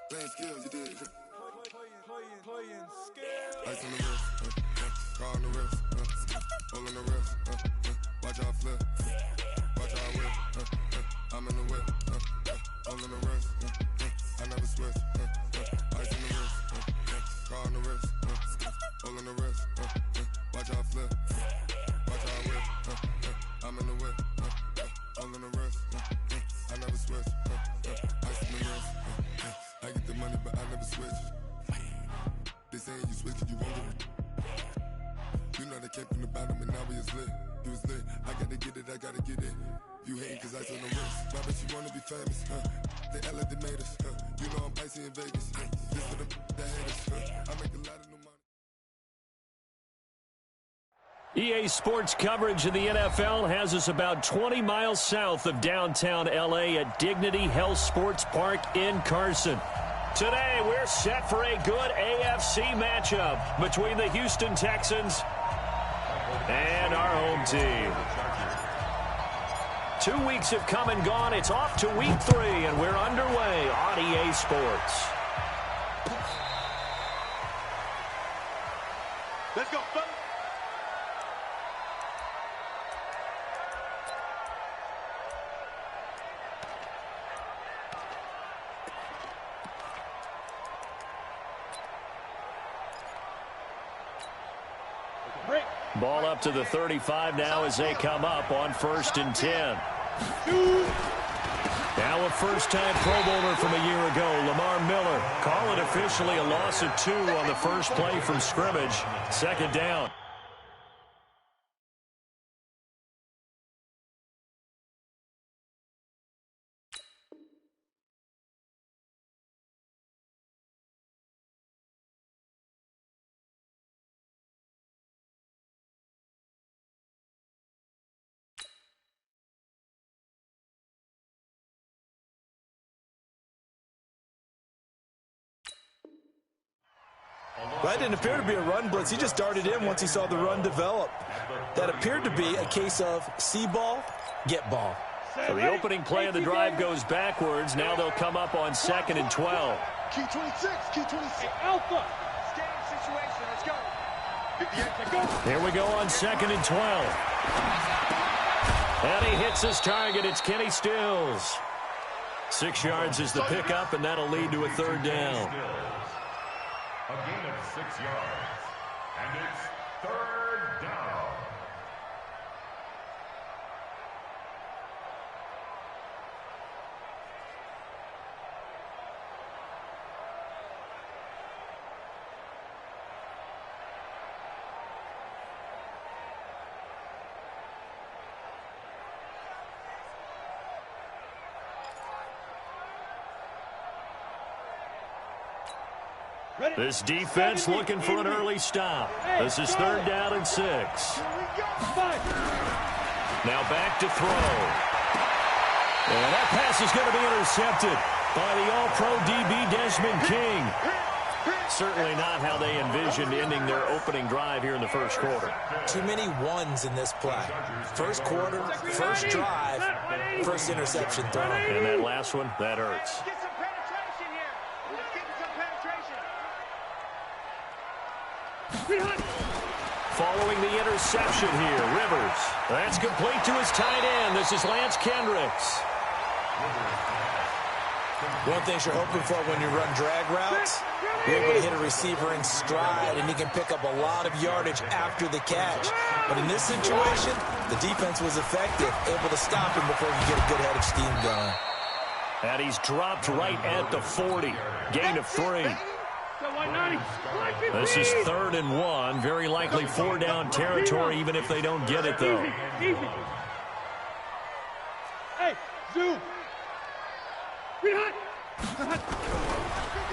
Playing skills, you did. Playing skills. Ice on the wrist, car on the wrist, hole on the wrist, watch out flip, watch out whip, I'm in the whip, hole on the wrist, I never switch, ice on the wrist, car on the wrist, hole on the wrist, watch out flip, watch out whip, I'm in the whip, hole on the wrist, I never switch, ice on the wrist, I get the money but I never switch. They saying you switch it, you won't get it. You know they came from the bottom and now we is lit. You was lit, I gotta get it, I gotta get it. You hating cause ice on the wrist. Why bet you wanna be famous, They act like they made us, You know I'm icy in Vegas, This for the that hate us, I make a lot of new money. EA Sports coverage of the NFL has us about 20 miles south of downtown L.A. at Dignity Health Sports Park in Carson. Today, we're set for a good AFC matchup between the Houston Texans and our home team. 2 weeks have come and gone. It's off to week 3, and we're underway on EA Sports. Let's go, buddy. Ball up to the 35 now as they come up on 1st and 10. Now a first-time Pro Bowler from a year ago, Lamar Miller. Call it officially a loss of 2 on the first play from scrimmage. 2nd down. That didn't appear to be a run blitz. He just darted in once he saw the run develop. That appeared to be a case of see ball, get ball. So the opening play of the drive goes backwards. Now they'll come up on 2nd and 12. Key 26, key 26. Alpha. Game situation, let's go. 58, go. Here we go on 2nd and 12. And he hits his target. It's Kenny Stills. 6 yards is the pickup, and that'll lead to a 3rd down. A gain of 6 yards, and it's 3rd down. This defense looking for an early stop. This is 3rd down and 6. Now back to throw. And that pass is going to be intercepted by the All-Pro DB Desmond King. Certainly not how they envisioned ending their opening drive here in the first quarter. Too many ones in this play. First quarter, first drive, first interception throw. And that last one, that hurts. Following the interception here, Rivers. That's complete to his tight end. This is Lance Kendricks. One thing you're hoping for when you run drag routes, you're able to hit a receiver in stride, and he can pick up a lot of yardage after the catch. But in this situation, the defense was effective, able to stop him before he could get a good head of steam going. And he's dropped right at the 40. Gain of 3. This is 3rd and 1. Very likely 4-down territory, even if they don't get it, though. Hey, zoom.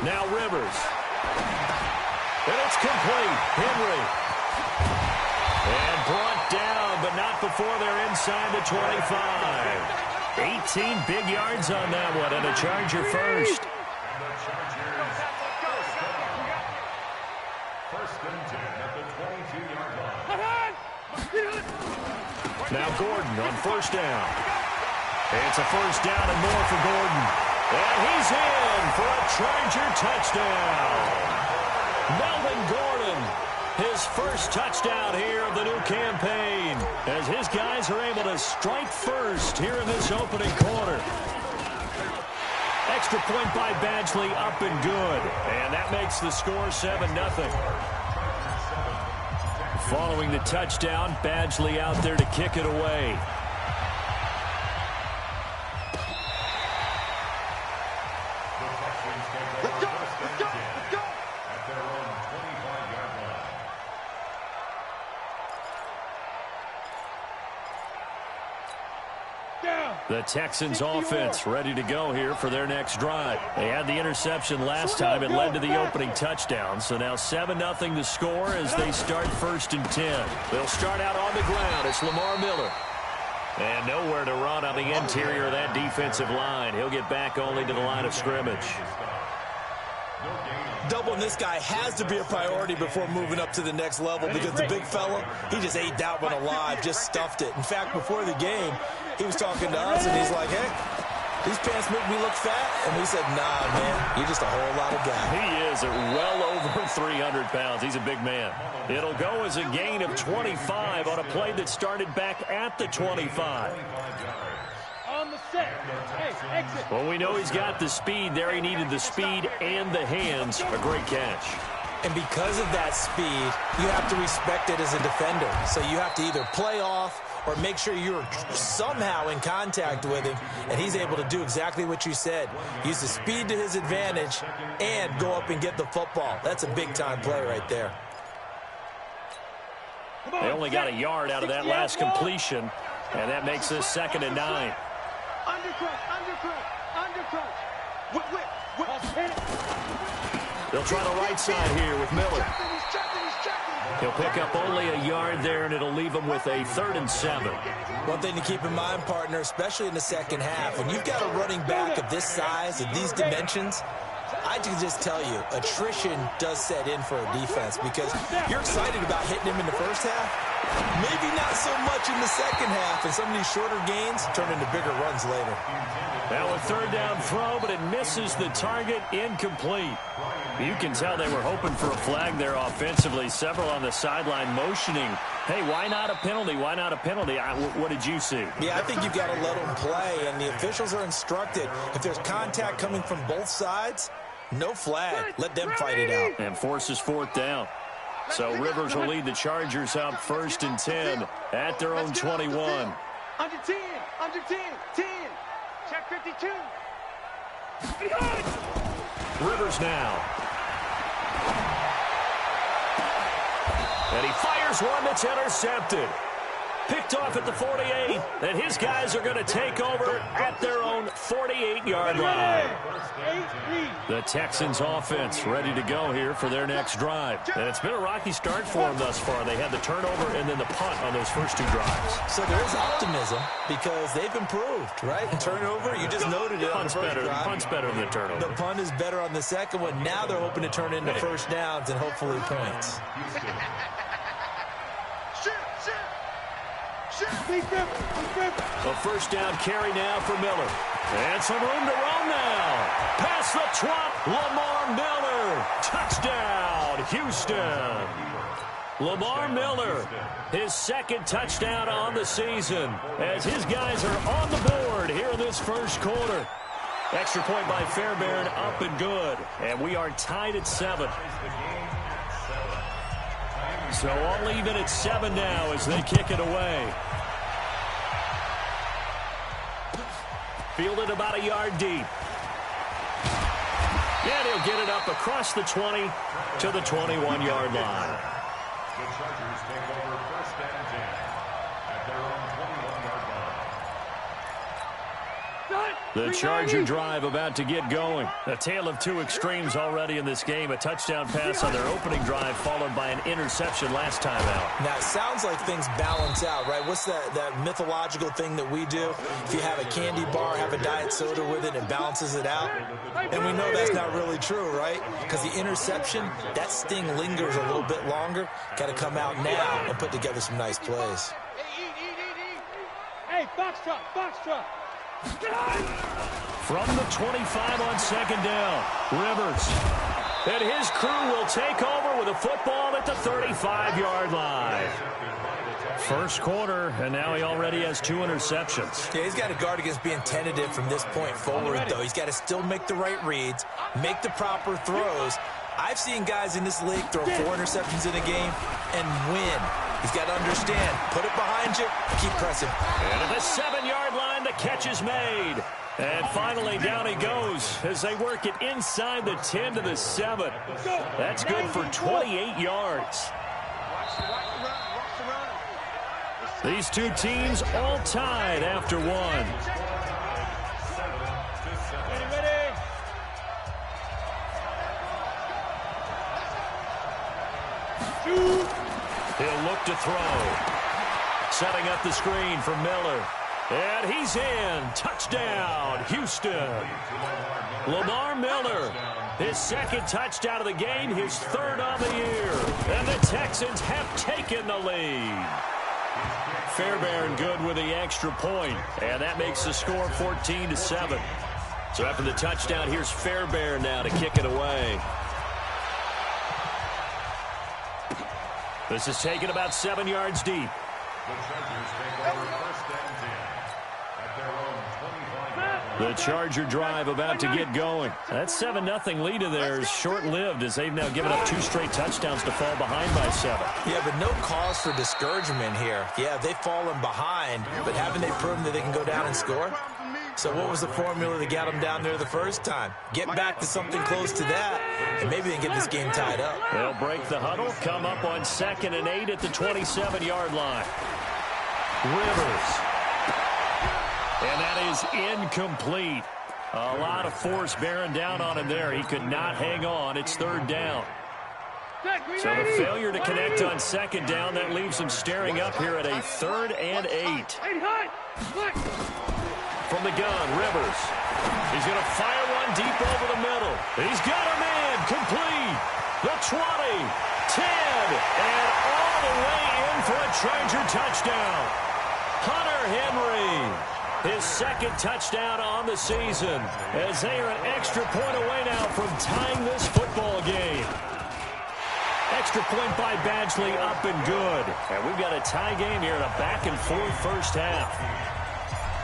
Now Rivers. And it's complete. Henry. And brought down, but not before they're inside the 25. 18 big yards on that one, and a Charger first. First and 10 at the 22-yard line. Now Gordon on first down. It's a first down and more for Gordon. And he's in for a Charger touchdown. Melvin Gordon, his first touchdown here of the new campaign, as his guys are able to strike first here in this opening quarter. Extra point by Badgley, up and good. And that makes the score 7-0. Following the touchdown, Badgley out there to kick it away. Let's go! Let's go! Let's go! At their own 25-yard line. The Texans offense ready to go here for their next drive. They had the interception last time. It led to the opening touchdown. So now 7-0 the score as they start first and 10. They'll start out on the ground. It's Lamar Miller. And nowhere to run on the interior of that defensive line. He'll get back only to the line of scrimmage. Doubling this guy has to be a priority before moving up to the next level, because the big fella, he just ate that one alive, just stuffed it. In fact, before the game, he was talking to us, and he's like, hey, these pants make me look fat. And we said, nah, man, you're just a whole lot of guy. He is at well over 300 pounds. He's a big man. It'll go as a gain of 25 on a play that started back at the 25. On the set. Hey, exit. Well, we know he's got the speed there. He needed the speed and the hands. A great catch. And because of that speed, you have to respect it as a defender. So you have to either play off or make sure you're somehow in contact with him, and he's able to do exactly what you said. Use the speed to his advantage and go up and get the football. That's a big-time play right there. They only got a yard out of that last completion, and that makes this 2nd and 9. They'll try the right side here with Miller. He'll pick up only a yard there, and it'll leave him with a 3rd and 7. One thing to keep in mind, partner, especially in the second half, when you've got a running back of this size, of these dimensions, I can just tell you, attrition does set in for a defense, because you're excited about hitting him in the first half. Maybe not so much in the second half, and some of these shorter gains turn into bigger runs later. Now a 3rd down throw, but it misses the target, incomplete. You can tell they were hoping for a flag there offensively. Several on the sideline motioning, hey, why not a penalty? Why not a penalty? What did you see? Yeah, I think you've got to let them play, and the officials are instructed, if there's contact coming from both sides, no flag. Let them fight it out. And forces 4th down. So Rivers will lead the Chargers up 1st and 10 at their own 21. Under 10, under 10, 10. Check 52. Behind. Rivers now. And he fires one that's intercepted. Picked off at the 48, and his guys are going to take over at their own 48-yard line. The Texans offense ready to go here for their next drive. And it's been a rocky start for them thus far. They had the turnover and then the punt on those first 2 drives. So there is optimism because they've improved, right? Turnover, you just noted it on the first drive. Punt's better than the turnover. The punt is better on the second one. Now they're hoping to turn into first downs and hopefully points. A first down carry now for Miller. And some room to run now. Past the 20, Lamar Miller. Touchdown, Houston. Lamar Miller, his 2nd touchdown on the season, as his guys are on the board here in this first quarter. Extra point by Fairbairn, up and good. And we are tied at 7. So all even at 7 now as they kick it away. Fielded about a yard deep. And he'll get it up across the 20 to the 21-yard line. The Chargers take over 1st and 10 at their own 21-yard The Charger drive about to get going. A tale of two extremes already in this game. A touchdown pass on their opening drive followed by an interception last time out. Now, it sounds like things balance out, right? What's that mythological thing that we do? If you have a candy bar, have a diet soda with it, it balances it out. And we know that's not really true, right? Because the interception, that sting lingers a little bit longer. Got to come out now and put together some nice plays. Hey, box truck. From the 25 on second down, Rivers. And his crew will take over with a football at the 35-yard line. First quarter, and now he already has 2 interceptions. Yeah, he's got to guard against being tentative from this point forward, though. He's got to still make the right reads, make the proper throws. I've seen guys in this league throw 4 interceptions in a game and win. He's got to understand, put it behind you, keep pressing. And at the 7-yard line, the catch is made. And finally, down he goes as they work it inside the 10 to the 7. That's good for 28 yards. These two teams all tied after one. He'll look to throw. Setting up the screen for Miller. And he's in. Touchdown, Houston. Lamar Miller, his second touchdown of the game, his third on the year. And the Texans have taken the lead. Fairbairn good with the extra point. And that makes the score 14-7. So after the touchdown, here's Fairbairn now to kick it away. This is taken about 7 yards deep. The Charger drive about to get going. That 7-0 lead of theirs short-lived as they've now given up 2 straight touchdowns to fall behind by 7. Yeah, but no cause for discouragement here. Yeah, they've fallen behind, but haven't they proven that they can go down and score? So what was the formula that got them down there the first time? Get back to something close to that, and maybe they can get this game tied up. They'll break the huddle, come up on 2nd and 8 at the 27-yard line. Rivers. And that is incomplete. A lot of force bearing down on him there. He could not hang on. It's 3rd down. So the failure to connect on 2nd down, that leaves him staring up here at a 3rd and 8. From the gun, Rivers. He's going to fire one deep over the middle. He's got him in. Complete. The 20, 10, and all the way in for a Charger touchdown. Hunter Henry, his 2nd touchdown on the season, as they are an extra point away now from tying this football game. Extra point by Badgley up and good. And we've got a tie game here in a back-and-forth first half.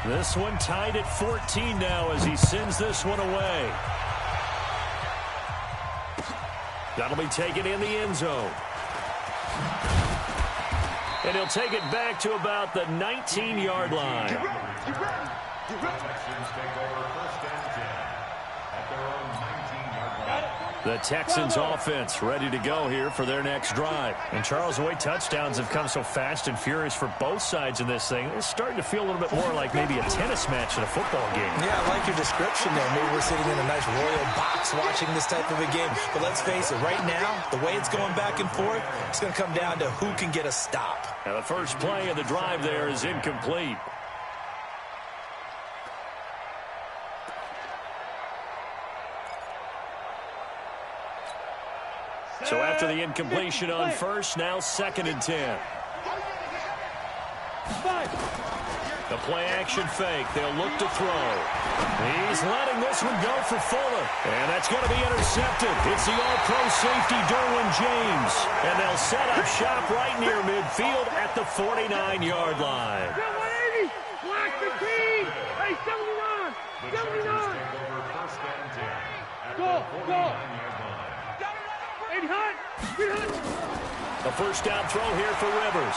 This one tied at 14 now as he sends this one away. That'll be taken in the end zone. And he'll take it back to about the 19-yard line. The Texans offense ready to go here for their next drive. And Charles, the way touchdowns have come so fast and furious for both sides in this thing, it's starting to feel a little bit more like maybe a tennis match in a football game. Yeah, I like your description there. Maybe we're sitting in a nice royal box watching this type of a game. But let's face it, right now, the way it's going back and forth, it's going to come down to who can get a stop. Now the first play of the drive there is incomplete. So after the incompletion on first, now 2nd and 10. The play-action fake. They'll look to throw. He's letting this one go for Fuller. And that's going to be intercepted. It's the all-pro safety, Derwin James. And they'll set up shop right near midfield at the 49-yard line. Black the team! Hey, 79! 79! Go! A first down throw here for Rivers.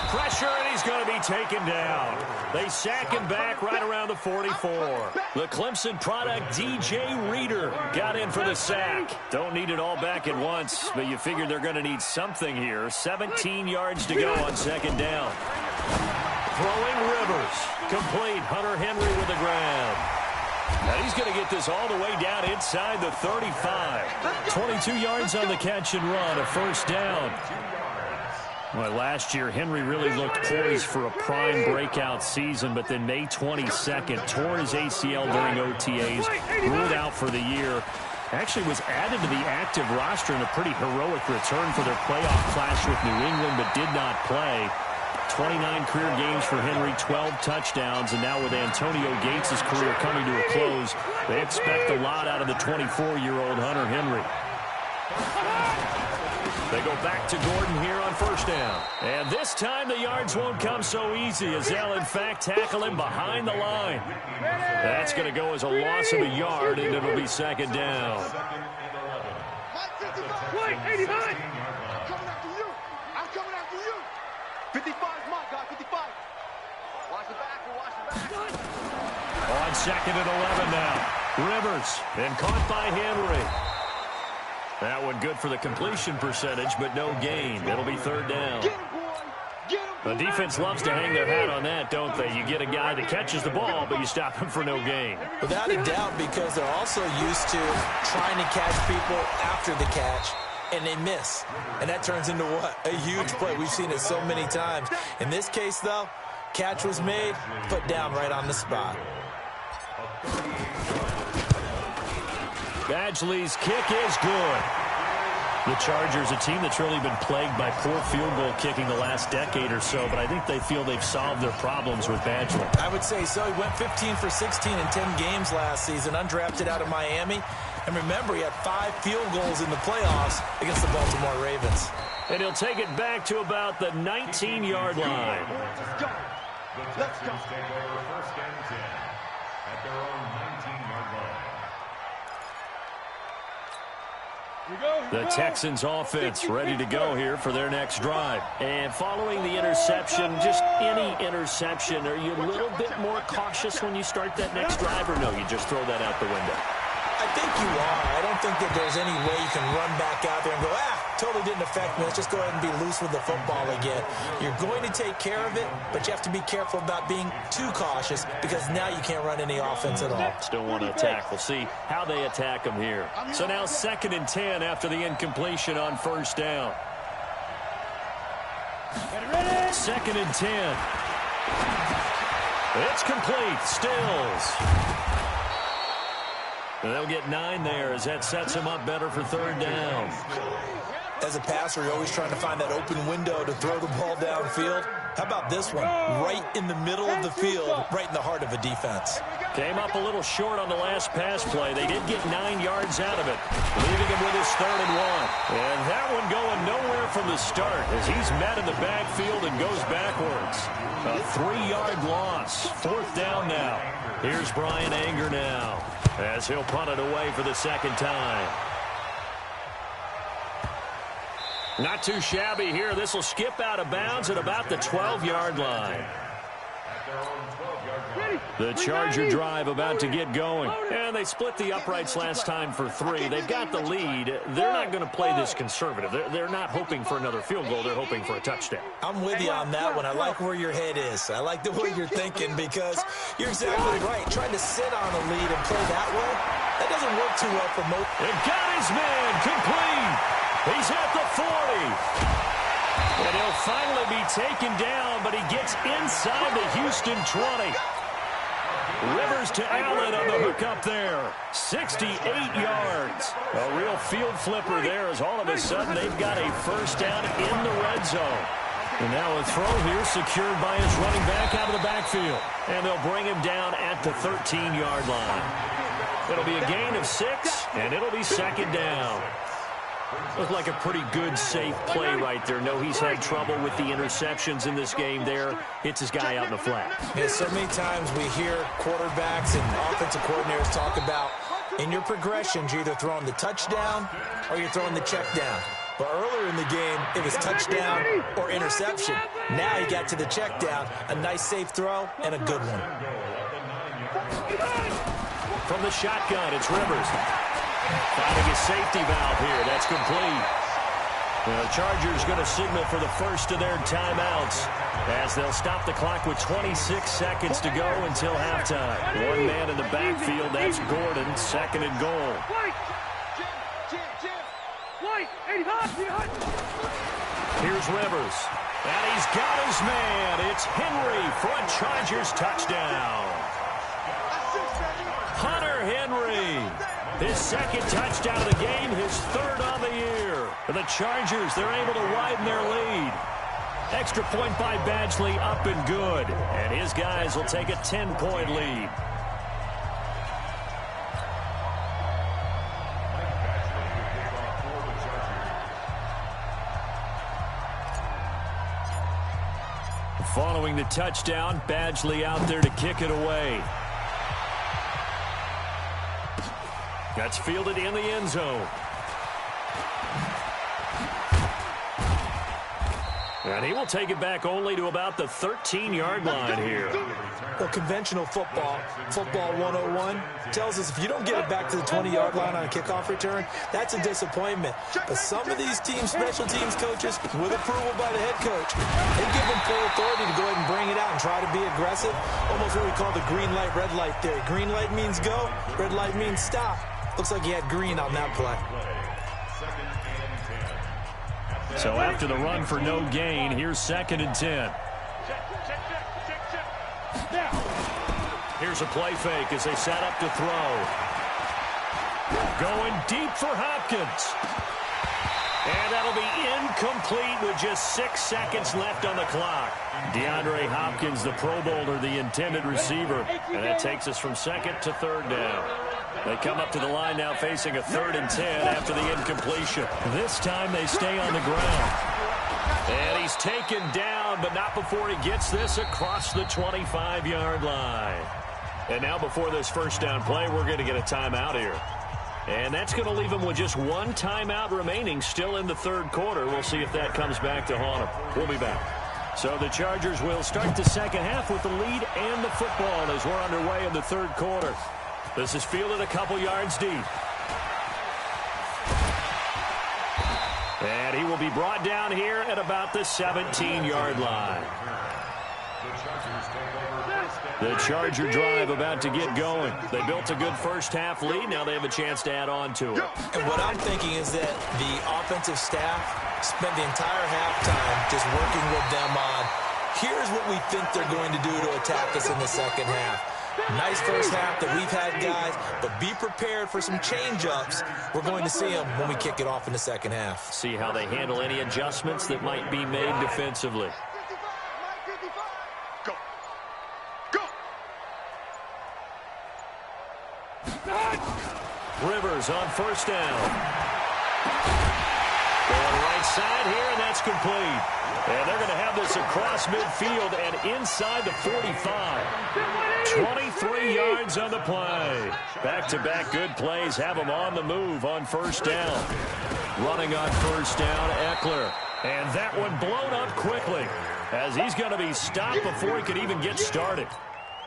Pressure, and he's going to be taken down. They sack him back right around the 44. The Clemson product, DJ Reader, got in for the sack. Don't need it all back at once, but you figure they're going to need something here. 17 yards to go on 2nd down. Throwing Rivers. Complete. Hunter Henry he's going to get this all the way down inside the 35. 22 yards on the catch and run, a first down. Well, last year, Henry really looked poised for a prime breakout season, but then May 22nd, tore his ACL during OTAs, ruled out for the year. Actually was added to the active roster in a pretty heroic return for their playoff clash with New England, but did not play. 29 career games for Henry, 12 touchdowns, and now with Antonio Gates' career coming to a close, they expect a lot out of the 24-year-old Hunter Henry. They go back to Gordon here on first down. And this time the yards won't come so easy as they'll, in fact, tackle him behind the line. That's going to go as a loss of a yard, and it'll be second down. Wait, 89! I'm coming after you! I'm coming after you! 55 is my guy, 55. Watch the back, watch the back. On second and 11 now. Rivers, and caught by Henry. That one good for the completion percentage, but no gain. It'll be third down. The defense loves to hang their hat on that, don't they? You get a guy that catches the ball, but you stop him for no gain. Without a doubt, because they're also used to trying to catch people after the catch, and they miss. And that turns into what? A huge play. We've seen it so many times. In this case, though, catch was made, put down right on the spot. Badgley's kick is good. The Chargers, a team that's really been plagued by poor field goal kicking the last decade or so, but I think they feel they've solved their problems with Badgley. I would say so. He went 15 for 16 in 10 games last season, undrafted out of Miami. And remember, he had 5 field goals in the playoffs against the Baltimore Ravens. And he'll take it back to about the 19-yard line. Let's go. The Texans take over first and 10 at their own 19-yard line. The Texans offense ready to go here for their next drive. And following the interception, just any interception, are you a little bit more cautious when you start that next drive, or no, you just throw that out the window? I think you are. I don't think that there's any way you can run back out there and go, totally didn't affect me. Let's just go ahead and be loose with the football again. You're going to take care of it, but you have to be careful about being too cautious because now you can't run any offense at all. Still want to attack. We'll see how they attack them here. So now 2nd and 10 after the incompletion on first down. 2nd and 10. It's complete. Stills. And they'll get 9 there as that sets him up better for third down. As a passer, you're always trying to find that open window to throw the ball downfield. How about this one? Right in the middle of the field, right in the heart of a defense. Came up a little short on the last pass play. They did get 9 yards out of it, leaving him with his 3rd and 1. And that one going nowhere from the start as he's met in the backfield and goes backwards. A 3-yard loss. 4th down now. Here's Brian Anger now as he'll punt it away for the 2nd time. Not too shabby here. This will skip out of bounds at about the 12-yard line. The Charger drive about to get going. And they split the uprights last time for 3. They've got the lead. They're not going to play this conservative. They're not hoping for another field goal. They're hoping for a touchdown. I'm with you on that one. I like where your head is. I like the way you're thinking because you're exactly right. Trying to sit on a lead and play that way, that doesn't work too well for most. And got his man complete. He's at the 40. And he'll finally be taken down, but he gets inside the Houston 20. Rivers to Allen on the hook up there. 68 yards. A real field flipper there as all of a sudden they've got a first down in the red zone. And now a throw here secured by his running back out of the backfield. And they'll bring him down at the 13-yard line. It'll be a gain of 6, and it'll be 2nd down. Looked like a pretty good, safe play right there. No, he's had trouble with the interceptions in this game there. Hits his guy out in the flat. Yeah, so many times we hear quarterbacks and offensive coordinators talk about in your progressions, you're either throwing the touchdown or you're throwing the check down. But earlier in the game, it was touchdown or interception. Now he got to the check down. A nice, safe throw and a good one. From the shotgun, it's Rivers. Finding his safety valve here. That's complete. The Chargers going to signal for the first of their timeouts as they'll stop the clock with 26 seconds to go until halftime. One man in the backfield, that's Gordon, 2nd and goal. Here's Rivers, and he's got his man. It's Henry for a Chargers touchdown. Hunter Henry, his 2nd touchdown of the game, his 3rd on the year. For the Chargers, they're able to widen their lead. Extra point by Badgley, up and good. And his guys will take a 10-point lead. Following the touchdown, Badgley out there to kick it away. That's fielded in the end zone. And he will take it back only to about the 13-yard line here. Well, conventional football 101, tells us if you don't get it back to the 20-yard line on a kickoff return, that's a disappointment. But some of these teams, special teams coaches, with approval by the head coach, they give them full authority to go ahead and bring it out and try to be aggressive. Almost what we call the green light, red light theory. Green light means go, red light means stop. Looks like he had green on that play. So after the run for no gain, here's 2nd and 10. Here's a play fake as they set up to throw. Going deep for Hopkins. And that'll be incomplete with just 6 seconds left on the clock. DeAndre Hopkins, the Pro Bowler, the intended receiver. And that takes us from 2nd to 3rd down. They come up to the line now facing a 3rd and 10 after the incompletion. This time they stay on the ground. And he's taken down, but not before he gets this across the 25-yard line. And now before this first down play, we're going to get a timeout here. And that's going to leave him with just one timeout remaining still in the 3rd quarter. We'll see if that comes back to haunt him. We'll be back. So the Chargers will start the second half with the lead and the football as we're underway in the 3rd quarter. This is fielded a couple yards deep. And he will be brought down here at about the 17-yard line. The Charger drive about to get going. They built a good first-half lead. Now they have a chance to add on to it. And what I'm thinking is that the offensive staff spent the entire halftime just working with them on, here's what we think they're going to do to attack us in the second half. Nice first half that we've had, guys, but be prepared for some change-ups. We're going to see them when we kick it off in the second half. See how they handle any adjustments that might be made defensively. Go. Go. Rivers on first down. Going right side here, and that's complete. And they're going to have this across midfield and inside the 45. 23 yards on the play. Back-to-back good plays have them on the move on first down. Running on first down, Eckler. And that one blown up quickly as he's going to be stopped before he could even get started.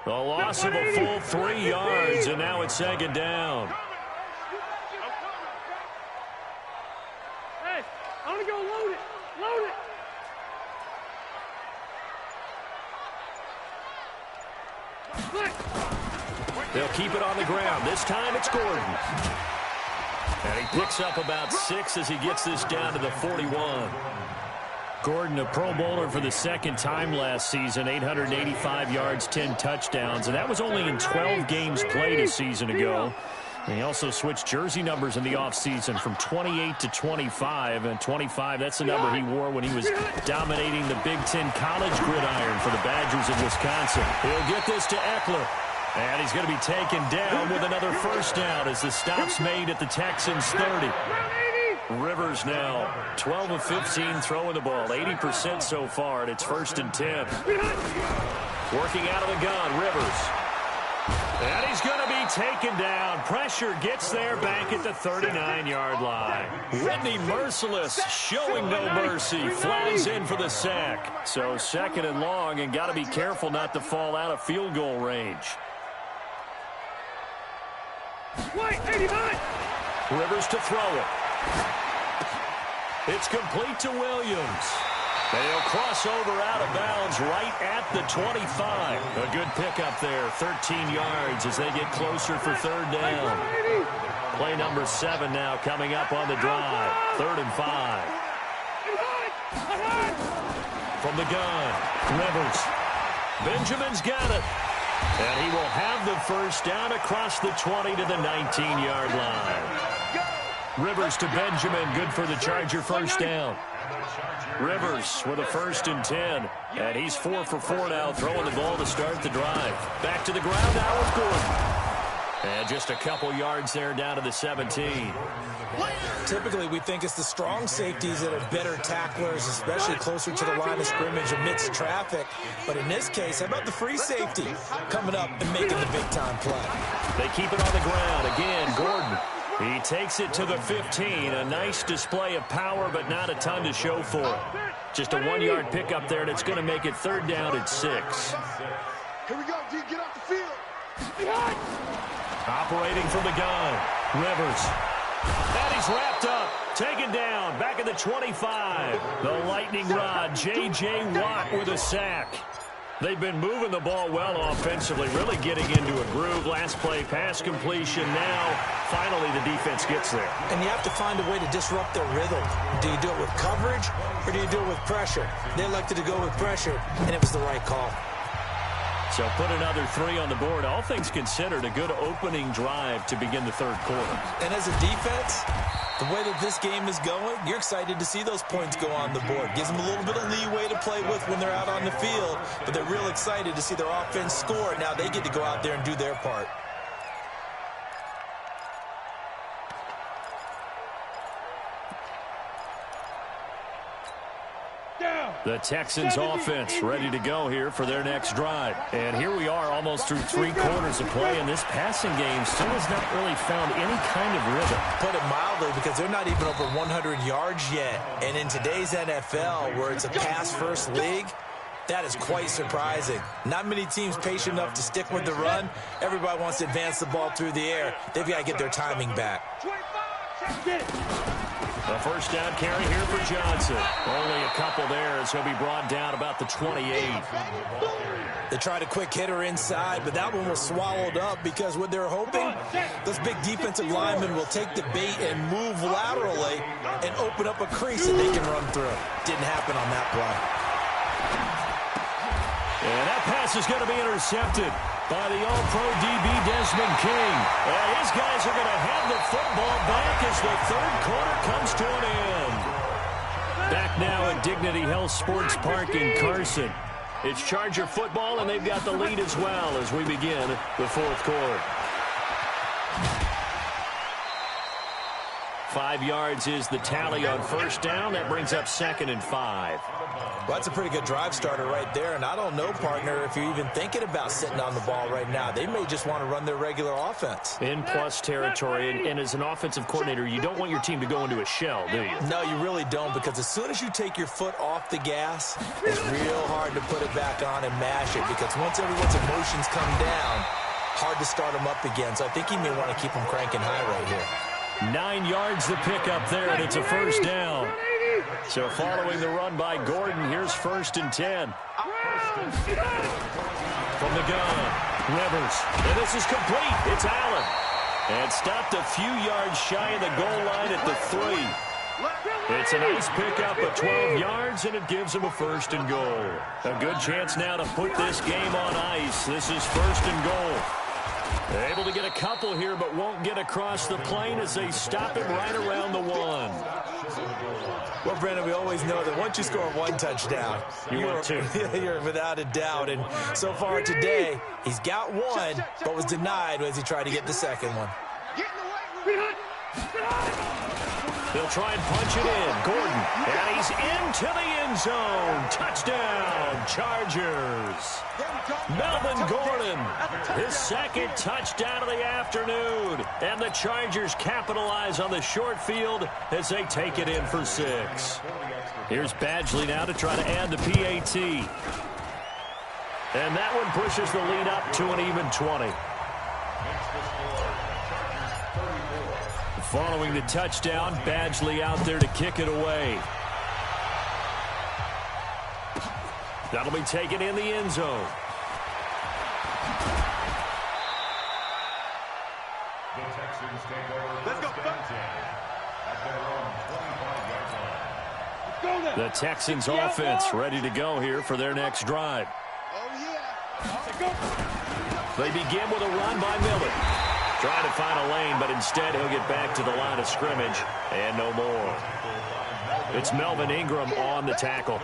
The loss of a full 3 yards, and now it's 2nd down. Hey, I want to go load it. Load it. They'll keep it on the ground. This time it's Gordon. And he picks up about 6 as he gets this down to the 41. Gordon, a Pro Bowler for the 2nd time last season, 885 yards, 10 touchdowns. And that was only in 12 games played a season ago. And he also switched jersey numbers in the offseason from 28 to 25. And 25, that's the number he wore when he was dominating the Big Ten college gridiron for the Badgers of Wisconsin. He'll get this to Eckler. And he's going to be taken down with another first down as the stop's made at the Texans' 30. Rivers now 12 of 15 throwing the ball, 80% so far, and it's 1st and 10. Working out of the gun, Rivers. And he's going to be taken down. Pressure gets there back at the 39-yard line. Whitney Merciless showing no mercy. Flies in for the sack. So 2nd and long, and got to be careful not to fall out of field goal range. White, 89. Rivers to throw it. It's complete to Williams. They'll cross over out of bounds right at the 25. A good pickup there, 13 yards as they get closer for third down. Play number 7 now coming up on the drive. 3rd and 5. From the gun, Rivers. Benjamin's got it. And he will have the first down across the 20 to the 19-yard line. Rivers to Benjamin, good for the Charger first down. Rivers with a 1st and 10. And he's 4 for 4 now, throwing the ball to start the drive. Back to the ground now with Gordon. And just a couple yards there down to the 17. Typically, we think it's the strong safeties that are better tacklers, especially closer to the line of scrimmage amidst traffic. But in this case, how about the free safety coming up and making the big-time play? They keep it on the ground. Again, Gordon. He takes it to the 15. A nice display of power, but not a ton to show for it. Just a 1-yard pickup there, and it's going to make it 3rd down at 6. Here we go, D. Get off the field. Operating from the gun, Rivers. And he's wrapped up, taken down, back at the 25. The lightning rod, J.J. Watt with a sack. They've been moving the ball well offensively, really getting into a groove. Last play, pass completion. Now, finally, the defense gets there. And you have to find a way to disrupt their rhythm. Do you do it with coverage, or do you do it with pressure? They elected to go with pressure, and it was the right call. So put another 3 on the board. All things considered, a good opening drive to begin the 3rd quarter. And as a defense, the way that this game is going, you're excited to see those points go on the board. Gives them a little bit of leeway to play with when they're out on the field, but they're real excited to see their offense score. Now they get to go out there and do their part. The Texans offense ready to go here for their next drive. And here we are almost through 3 quarters of play, and this passing game still has not really found any kind of rhythm. Put it mildly, because they're not even over 100 yards yet. And in today's NFL, where it's a pass-first league, that is quite surprising. Not many teams patient enough to stick with the run. Everybody wants to advance the ball through the air. They've got to get their timing back. A first down carry here for Johnson. Only a couple there as he'll be brought down about the 28. They tried a quick hitter inside, but that one was swallowed up because what they're hoping, those big defensive linemen will take the bait and move laterally and open up a crease that they can run through. Didn't happen on that play. And that pass is going to be intercepted by the All-Pro DB Desmond King. And his guys are going to have the football back as the 3rd quarter comes to an end. Back now at Dignity Health Sports Park in Carson. It's Charger football, and they've got the lead as well as we begin the 4th quarter. 5 yards is the tally on first down. That brings up 2nd and 5. Well, that's a pretty good drive starter right there. And I don't know, partner, if you're even thinking about sitting on the ball right now. They may just want to run their regular offense. In plus territory. And as an offensive coordinator, you don't want your team to go into a shell, do you? No, you really don't, because as soon as you take your foot off the gas, it's real hard to put it back on and mash it, because once everyone's emotions come down, hard to start them up again. So I think you may want to keep them cranking high right here. 9 yards the pickup there, and it's a first down. So following the run by Gordon, here's 1st and 10. From the gun, Rivers. And this is complete. It's Allen. And stopped a few yards shy of the goal line at the 3. It's a nice pickup of 12 yards, and it gives them a 1st and goal. A good chance now to put this game on ice. This is 1st and goal. Able to get a couple here, but won't get across the plane as they stop him right around the 1. Well, Brandon, we always know that once you score 1 touchdown, you're without a doubt. And so far today, he's got 1, but was denied as he tried to get the 2nd one. They'll try and punch it in. Gordon, and he's into the end zone. Touchdown, Chargers. Melvin Gordon, his 2nd touchdown of the afternoon. And the Chargers capitalize on the short field as they take it in for 6. Here's Badgley now to try to add the PAT. And that one pushes the lead up to an even 20. Following the touchdown, Badgley out there to kick it away. That'll be taken in the end zone. The Texans take over first and 10 at their own 25-yard line. The Texans offense ready to go here for their next drive. They begin with a run by Miller. Trying to find a lane, but instead he'll get back to the line of scrimmage and no more. It's Melvin Ingram on the tackle.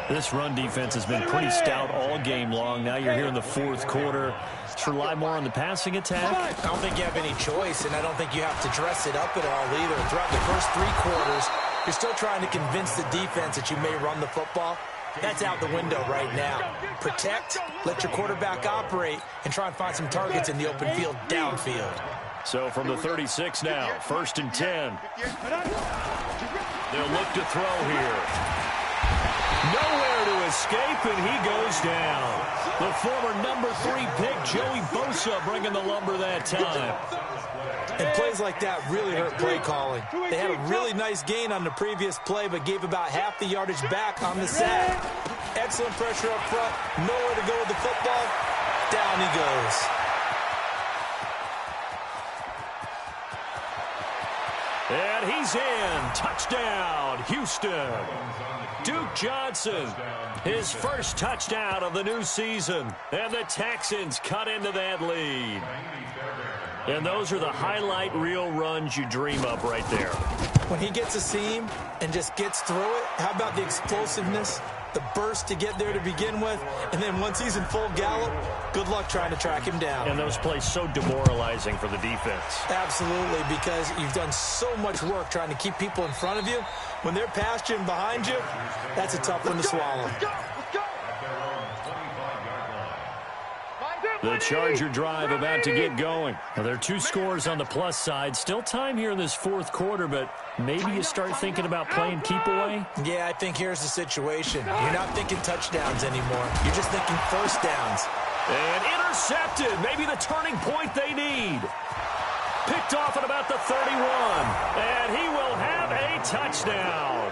This run defense has been pretty stout all game long. Now you're here in the fourth quarter. Let's rely more on the passing attack. I don't think you have any choice, and I don't think you have to dress it up at all either. Throughout the first 3 quarters, you're still trying to convince the defense that you may run the football. That's out the window right now. Protect, let your quarterback operate, and try and find some targets in the open field downfield. So from the 36 now, 1st and 10. They'll look to throw here. Nowhere to escape, and he goes down. The former number 3 pick, Joey Bosa, bringing the lumber that time. And plays like that really hurt play calling. They had a really nice gain on the previous play, but gave about half the yardage back on the sack. Excellent pressure up front. Nowhere to go with the football. Down he goes. And he's in. Touchdown, Houston. Duke Johnson, his first touchdown of the new season. And the Texans cut into that lead. And those are the highlight reel runs you dream up right there. When he gets a seam and just gets through it, how about the explosiveness, the burst to get there to begin with, and then once he's in full gallop, good luck trying to track him down. And those plays so demoralizing for the defense. Absolutely, because you've done so much work trying to keep people in front of you. When they're past you and behind you, that's a tough one to swallow. The Charger drive about to get going. Now, there are 2 scores on the plus side. Still time here in this fourth quarter, but maybe you start thinking about playing keep away? Yeah, I think here's the situation. You're not thinking touchdowns anymore. You're just thinking first downs. And intercepted. Maybe the turning point they need. Picked off at about the 31. And he will have a touchdown.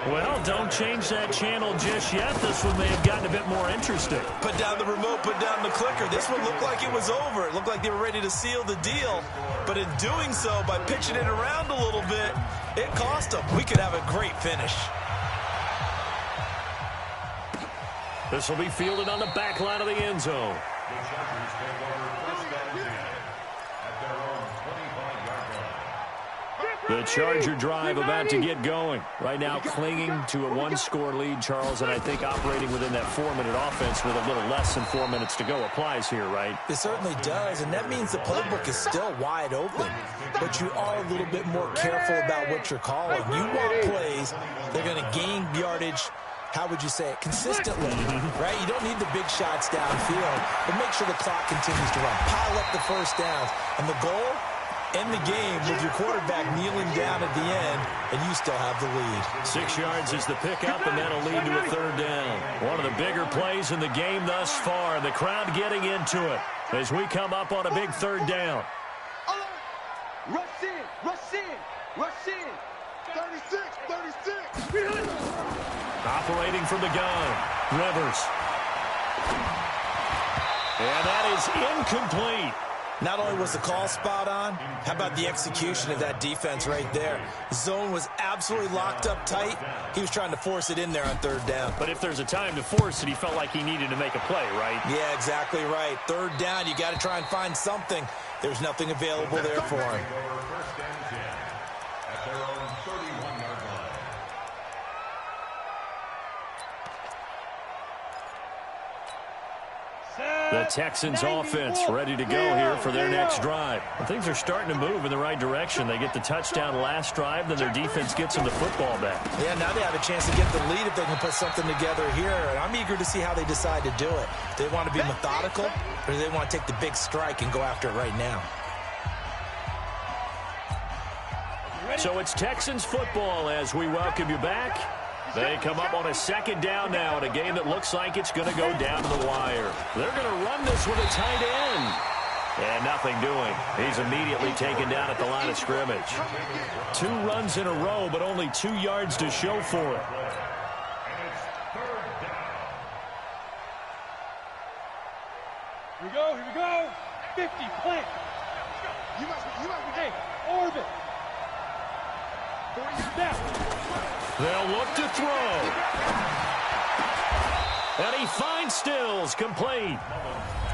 Well, don't change that channel just yet. This one may have gotten a bit more interesting. Put down the remote, put down the clicker. This one looked like it was over. It looked like they were ready to seal the deal. But in doing so, by pitching it around a little bit, it cost them. We could have a great finish. This will be fielded on the back line of the end zone. The Charger drive about to get going. Right now clinging to a 1-score lead, Charles, and I think operating within that 4-minute offense with a little less than 4 minutes to go applies here, right? It certainly does, and that means the playbook is still wide open. But you are a little bit more careful about what you're calling. You want plays that are going to gain yardage, how would you say it, consistently, right? You don't need the big shots downfield, but make sure the clock continues to run. Pile up the first downs, and the goal, end the game with your quarterback kneeling down at the end, and you still have the lead. 6 yards is the pickup, and that'll lead to a 3rd down. One of the bigger plays in the game thus far, and the crowd getting into it as we come up on a big 3rd down. Rush in, rush in, rush in. 36, 36. Operating from the gun, Rivers. And that is incomplete. Not only was the call spot on, how about the execution of that defense right there? Zone was absolutely locked up tight. He was trying to force it in there on 3rd down. But if there's a time to force it, he felt like he needed to make a play, right? Yeah, exactly right. 3rd down, you got to try and find something. There's nothing available there for him. The Texans offense ready to go here for their next drive. Well, things are starting to move in the right direction. They get the touchdown last drive, then their defense gets them the football back. Yeah, now they have a chance to get the lead if they can put something together here. And I'm eager to see how they decide to do it. Do they want to be methodical, or do they want to take the big strike and go after it right now? So it's Texans football as we welcome you back. They come up on a 2nd down now in a game that looks like it's going to go down to the wire. They're going to run this with a tight end. And nothing doing. He's immediately taken down at the line of scrimmage. 2 runs in a row, but only 2 yards to show for it. Here we go. 50, plant. You must be, hey, orbit. 40 step. They'll look to throw. And he finds Stills, complete.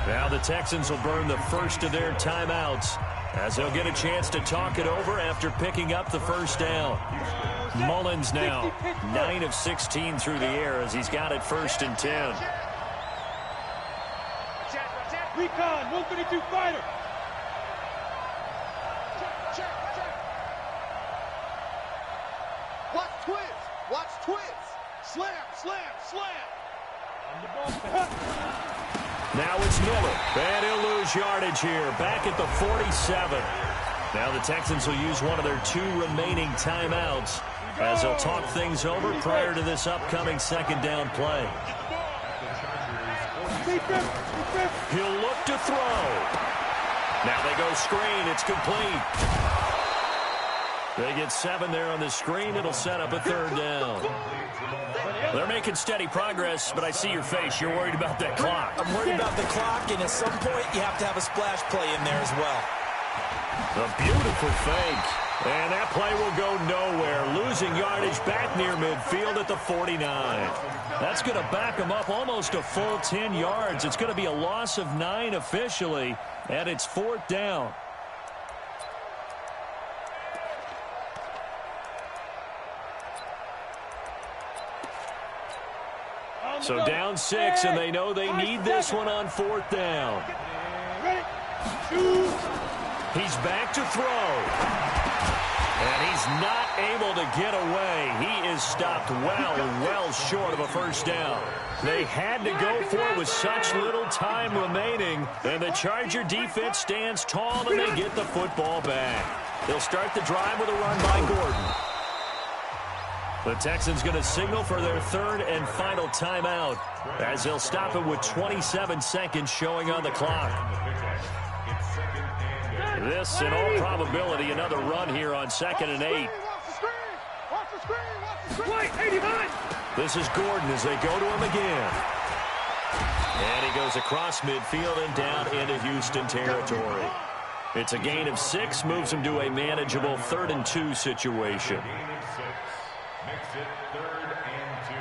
Now the Texans will burn the first of their timeouts as they'll get a chance to talk it over after picking up the first down. Mullins now 9 of 16 through the air as he's got it 1st and 10. Recon, 132 fighter. Watch twins. Watch twins. Slam. On the ball. Now it's Miller, and he'll lose yardage here, back at the 47. Now the Texans will use one of their 2 remaining timeouts as they'll talk things over prior to this upcoming 2nd down play. He'll look to throw. Now they go screen. It's complete. They get 7 there on the screen. It'll set up a 3rd down. They're making steady progress, but I see your face. You're worried about that clock. I'm worried about the clock, and at some point you have to have a splash play in there as well. A beautiful fake. And that play will go nowhere. Losing yardage back near midfield at the 49. That's going to back them up almost a full 10 yards. It's going to be a loss of 9 officially, and it's 4th down. So down 6, and they know they need this one on 4th down. He's back to throw. And he's not able to get away. He is stopped well short of a 1st down. They had to go for it with such little time remaining. And the Charger defense stands tall, and they get the football back. They'll start the drive with a run by Gordon. The Texans going to signal for their 3rd and final timeout as they'll stop it with 27 seconds showing on the clock. This, in all probability, another run here on 2nd and 8. This is Gordon as they go to him again. And he goes across midfield and down into Houston territory. It's a gain of 6, moves him to a manageable 3rd and 2 situation. Makes it 3rd and 2.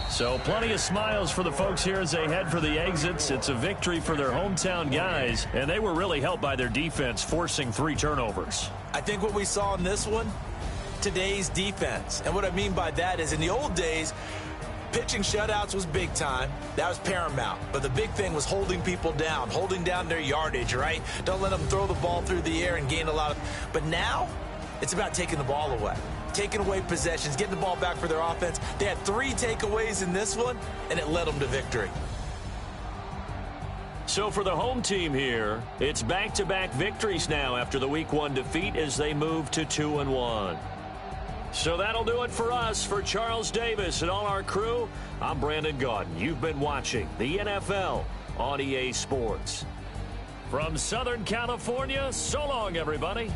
So plenty of smiles for the folks here as they head for the exits. It's a victory for their hometown guys, and they were really helped by their defense, forcing 3 turnovers. I think what we saw in this one, today's defense. And what I mean by that is in the old days, pitching shutouts was big time. That was paramount. But the big thing was holding people down, holding down their yardage, right? Don't let them throw the ball through the air and gain a lot of... But now, it's about taking the ball away. Taking away possessions, getting the ball back for their offense. They had 3 takeaways in this one, and it led them to victory. So for the home team here, it's back-to-back victories now after the Week 1 defeat as they move to 2-1. So that'll do it for us. For Charles Davis and all our crew, I'm Brandon Gaudin. You've been watching the NFL on EA Sports. From Southern California, so long, everybody.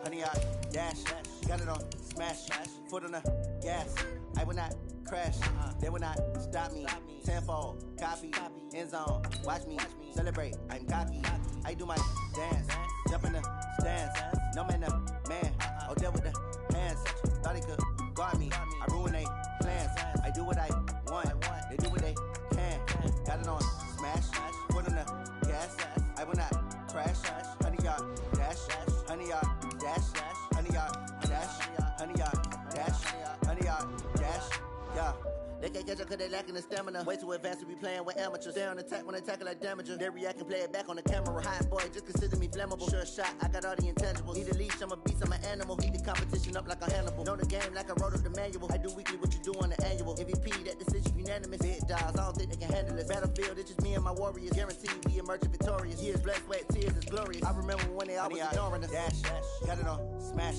Honey, I dash, got it on smash, foot on the gas. I will not crash, they will not stop me. Tenfold, copy, end zone, watch me celebrate. I'm cocky, I do my dance, jump in the stands. No man, the man, oh, deal with the hands. Thought he could guard me, I ruin they plans. I do what I want, they do what they can. Got it on smash, foot on the gas. I will not crash, honey, y'all dash, honey, y'all dash, honey, y'all dash, honey, y'all dash, honey, y'all can't catch up cause they lacking the stamina. Way too advanced to be playing with amateurs. Stay on attack when they tackle like damager. They react and play it back on the camera. Hot boy, just consider me flammable. Sure shot, I got all the intangibles. Need a leash, I'm a beast, I'm an animal. Heat the competition up like a Hannibal. Know the game like I wrote up the manual. I do weekly what you do on the annual. MVP, that decision unanimous. Big dogs, I don't think they can handle it. Battlefield, it's just me and my warriors. Guaranteed we emerging victorious. Years, blood, sweat, tears is glorious. I remember when they always ignoring us. Dash, got it on, smash,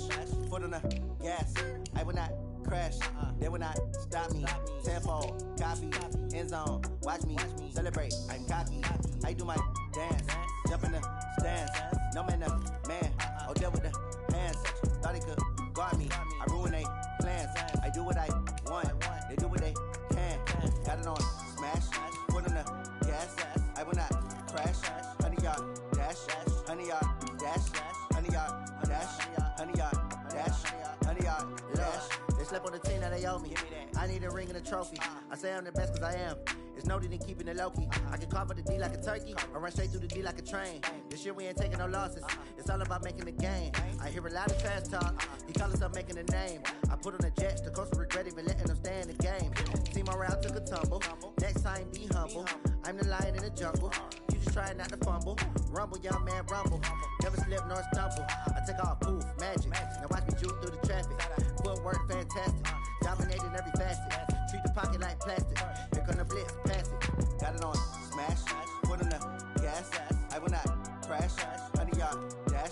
foot on the gas. I will not crash, they will not stop me. Tenfold, copy, end zone, watch me celebrate. I'm cocky, I do my dance, jump in the stands. No man, man, oh deal with the hands. Thought he could guard me, I ruin they plans. I do what I want, they do what they can. Got it on, smash, foot on the gas. I will not crash, 100-yard dash, 100-yard dash, 100-yard dash, 100-yard dash, 100-yard dash. They slept on the team that they owe me. I need a ring and a trophy. I say I'm the best cause I am. It's noted in keeping it low-key. I can carve up the D like a turkey or run straight through the D like a train. This year we ain't taking no losses. It's all about making the game. I hear a lot of trash talk. He call us up making a name. I put on the jets. The coach will regret even letting them stay in the game. Team around took a tumble. Next time be humble. I'm the lion in the jungle. You just try not to fumble. Rumble, young man, rumble. Never slip nor stumble. I take off, poof, magic. Now watch me juke through the traffic. Footwork fantastic. Dominating every facet. Treat the pocket like plastic. Here come the blitz, pass it. Got it on, smash. Foot on the gas. I will not crash. 100-yard dash.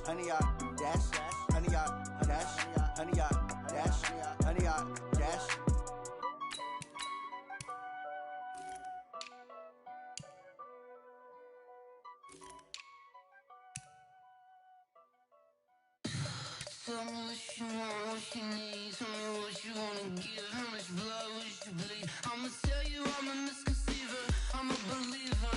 100-yard dash. 100-yard dash. 100-yard dash. 100-yard dash. Tell me what you want, what you need. Tell me what you wanna give. How much blood would you bleed? I'ma tell you I'm a misconceiver. I'm a believer.